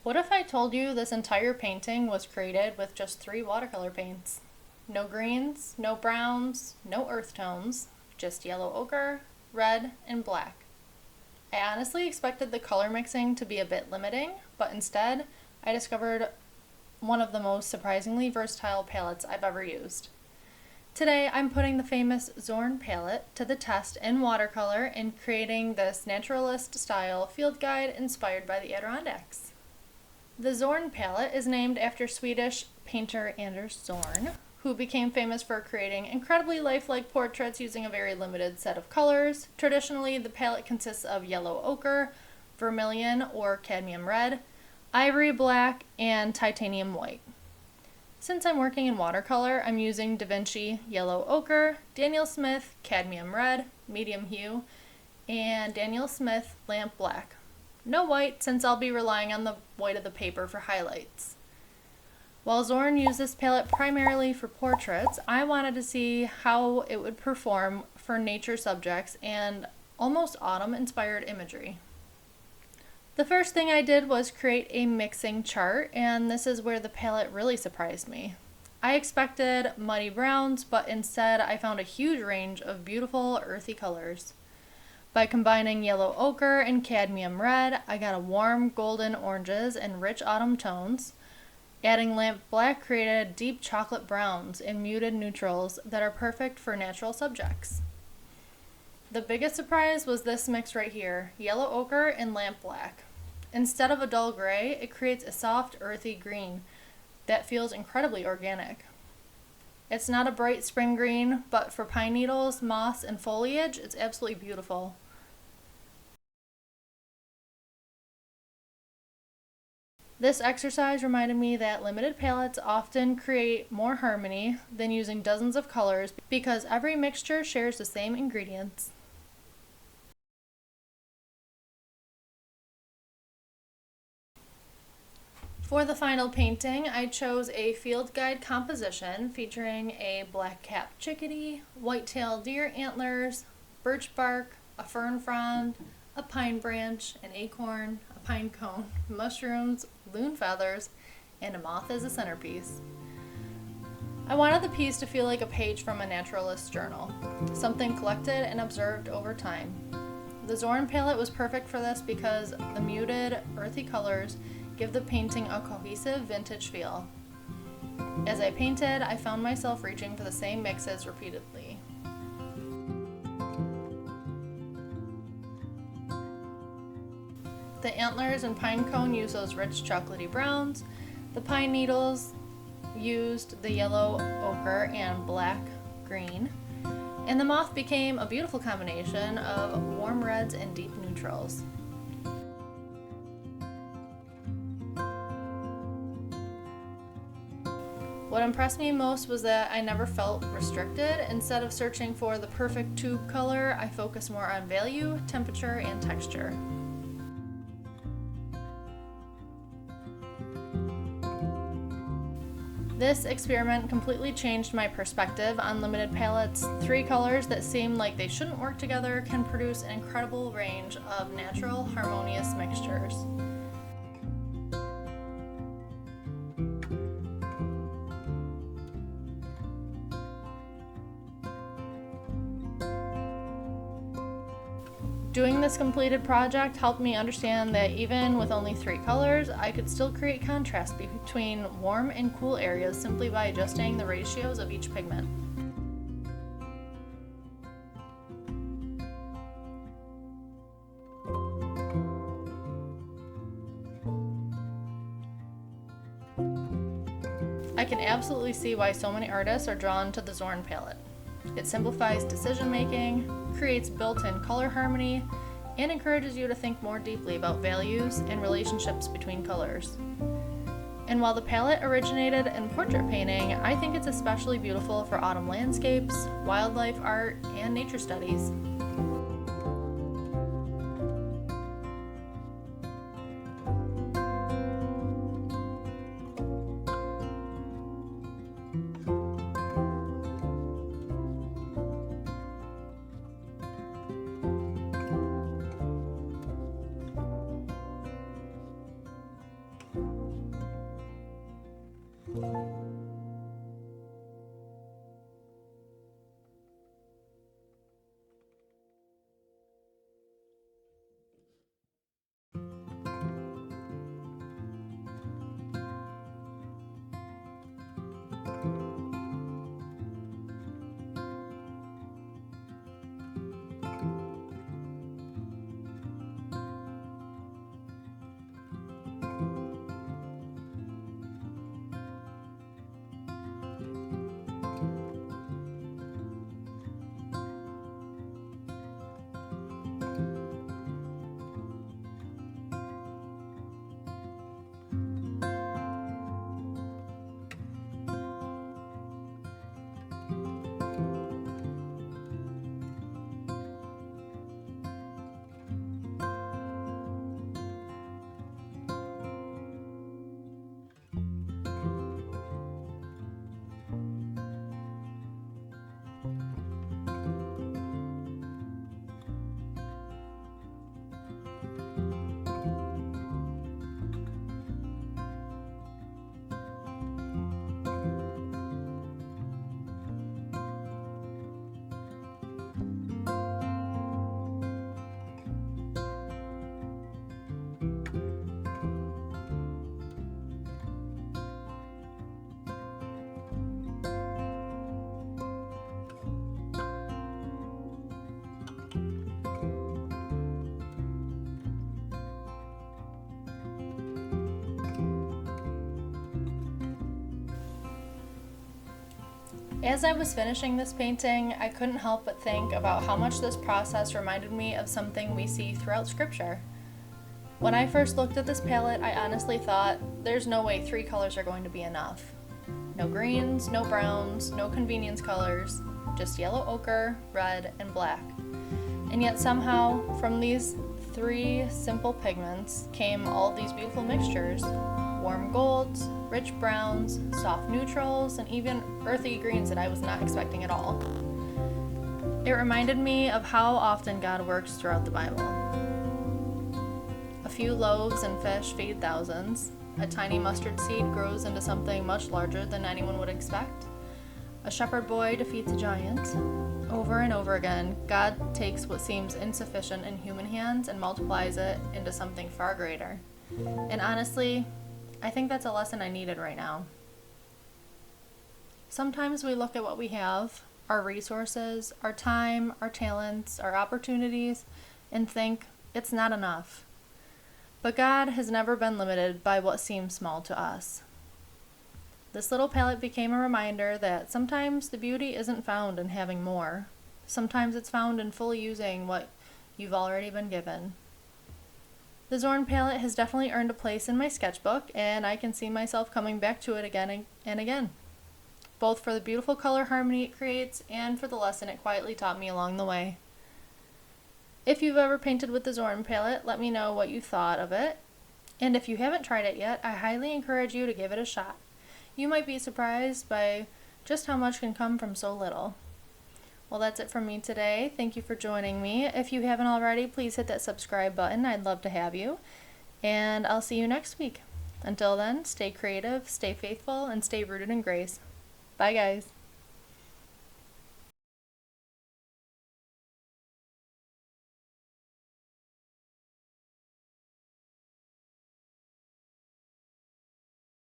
What if I told you this entire painting was created with just 3 watercolor paints? No greens, no browns, no earth tones, just yellow ochre, red, and black. I honestly expected the color mixing to be a bit limiting, but instead, I discovered one of the most surprisingly versatile palettes I've ever used. Today, I'm putting the famous Zorn Palette to the test in watercolor and creating this naturalist-style field guide inspired by the Adirondacks. The Zorn Palette is named after Swedish painter Anders Zorn, who became famous for creating incredibly lifelike portraits using a very limited set of colors. Traditionally, the palette consists of yellow ochre, vermilion or cadmium red, ivory black, and titanium white. Since I'm working in watercolor, I'm using Vinci Yellow Ochre, Daniel Smith Cadmium Red, medium hue, and Daniel Smith Lamp Black. No white, since I'll be relying on the white of the paper for highlights. While Zorn used this palette primarily for portraits, I wanted to see how it would perform for nature subjects and almost autumn-inspired imagery. The first thing I did was create a mixing chart, and this is where the palette really surprised me. I expected muddy browns, but instead I found a huge range of beautiful earthy colors. By combining yellow ochre and cadmium red, I got a warm golden oranges and rich autumn tones. Adding lamp black created deep chocolate browns and muted neutrals that are perfect for natural subjects. The biggest surprise was this mix right here, yellow ochre and lamp black. Instead of a dull gray, it creates a soft, earthy green that feels incredibly organic. It's not a bright spring green, but for pine needles, moss, and foliage, it's absolutely beautiful. This exercise reminded me that limited palettes often create more harmony than using dozens of colors because every mixture shares the same ingredients. For the final painting, I chose a field guide composition featuring a black-capped chickadee, whitetail deer antlers, birch bark, a fern frond, a pine branch, an acorn, a pine cone, mushrooms, loon feathers, and a moth as a centerpiece. I wanted the piece to feel like a page from a naturalist's journal, something collected and observed over time. The Zorn palette was perfect for this because the muted, earthy colors give the painting a cohesive vintage feel. As I painted, I found myself reaching for the same mixes repeatedly. The antlers and pine cone used those rich chocolatey browns. The pine needles used the yellow ochre and black green. And the moth became a beautiful combination of warm reds and deep neutrals. What impressed me most was that I never felt restricted. Instead of searching for the perfect tube color, I focused more on value, temperature, and texture. This experiment completely changed my perspective on limited palettes. 3 colors that seem like they shouldn't work together can produce an incredible range of natural, harmonious mixtures. Doing this completed project helped me understand that even with only 3 colors, I could still create contrast between warm and cool areas simply by adjusting the ratios of each pigment. I can absolutely see why so many artists are drawn to the Zorn palette. It simplifies decision making, creates built-in color harmony, and encourages you to think more deeply about values and relationships between colors. And while the palette originated in portrait painting, I think it's especially beautiful for autumn landscapes, wildlife art, and nature studies. As I was finishing this painting, I couldn't help but think about how much this process reminded me of something we see throughout scripture. When I first looked at this palette, I honestly thought, there's no way 3 colors are going to be enough. No greens, no browns, no convenience colors, just yellow ochre, red, and black. And yet somehow, from these 3 simple pigments came all these beautiful mixtures. Warm golds, rich browns, soft neutrals, and even earthy greens that I was not expecting at all. It reminded me of how often God works throughout the Bible. A few loaves and fish feed thousands. A tiny mustard seed grows into something much larger than anyone would expect. A shepherd boy defeats a giant. Over and over again, God takes what seems insufficient in human hands and multiplies it into something far greater. And honestly, I think that's a lesson I needed right now. Sometimes we look at what we have, our resources, our time, our talents, our opportunities, and think it's not enough. But God has never been limited by what seems small to us. This little palette became a reminder that sometimes the beauty isn't found in having more. Sometimes it's found in fully using what you've already been given. The Zorn palette has definitely earned a place in my sketchbook, and I can see myself coming back to it again and again, both for the beautiful color harmony it creates and for the lesson it quietly taught me along the way. If you've ever painted with the Zorn palette, let me know what you thought of it. And if you haven't tried it yet, I highly encourage you to give it a shot. You might be surprised by just how much can come from so little. Well, that's it from me today. Thank you for joining me. If you haven't already, please hit that subscribe button. I'd love to have you. And I'll see you next week. Until then, stay creative, stay faithful, and stay rooted in grace. Bye, guys.